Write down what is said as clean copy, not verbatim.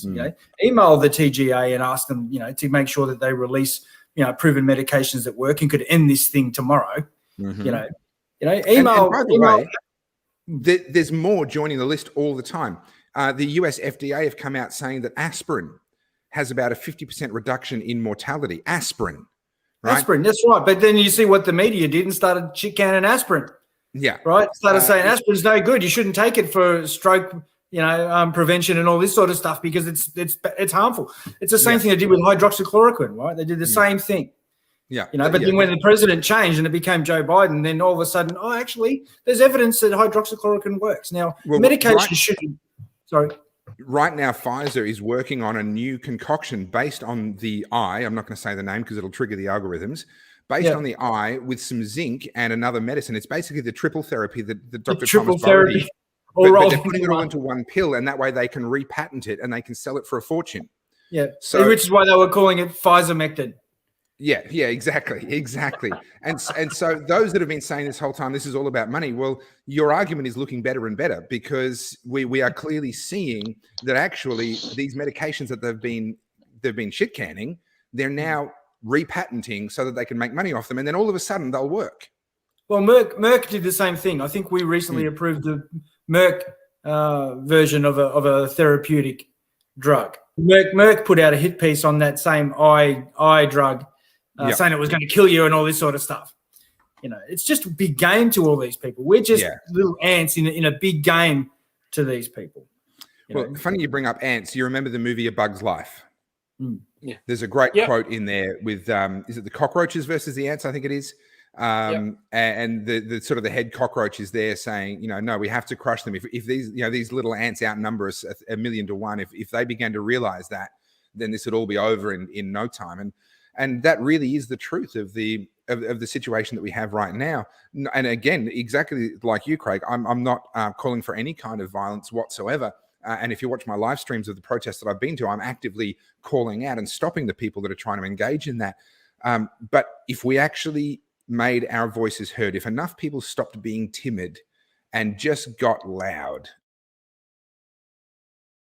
You know, email the TGA and ask them, you know, to make sure that they release, you know, proven medications that work and could end this thing tomorrow. You know, email. And by the way, there's more joining the list all the time. The US FDA have come out saying that aspirin has about a 50% reduction in mortality. Aspirin, right? Aspirin, that's right. But then you see what the media did and started chicaning aspirin. Yeah. Right? Started saying aspirin's no good. You shouldn't take it for stroke, you know, prevention and all this sort of stuff because it's harmful. It's the same thing they did with hydroxychloroquine, right? They did the same thing. Yeah. You know, but then when the president changed and it became Joe Biden, then all of a sudden, oh, actually, there's evidence that hydroxychloroquine works. Now, medication shouldn't. Sorry. Right now, Pfizer is working on a new concoction based on the eye. I'm not going to say the name because it'll trigger the algorithms. Based on the eye with some zinc and another medicine. It's basically the triple therapy that Dr. Thomas Bowlby. But they're putting it all into one pill, and that way they can repatent it and they can sell it for a fortune. Yeah. So, which is why they were calling it Pfizer-mectin. Yeah, exactly. And so those that have been saying this whole time, this is all about money. Well, your argument is looking better and better because we are clearly seeing that actually these medications that they've been shit canning, they're now repatenting so that they can make money off them, and then all of a sudden they'll work. Well, Merck did the same thing. I think we recently approved the Merck version of a therapeutic drug. Merck put out a hit piece on that same eye drug, saying it was going to kill you and all this sort of stuff. You know, it's just a big game to all these people. We're just little ants in a big game to these people. Well, funny you bring up ants. You remember the movie A Bug's Life? Yeah. There's a great quote in there with, is it the cockroaches versus the ants? I think it is. And the sort of the head cockroach is there saying, you know, no, we have to crush them. If these, you know, these little ants outnumber us 1,000,000 to 1, if they began to realize that, then this would all be over in no time. And that really is the truth of the situation that we have right now. And again, exactly like you, Craig, I'm not calling for any kind of violence whatsoever. And if you watch my live streams of the protests that I've been to, I'm actively calling out and stopping the people that are trying to engage in that. But if we actually made our voices heard, if enough people stopped being timid and just got loud,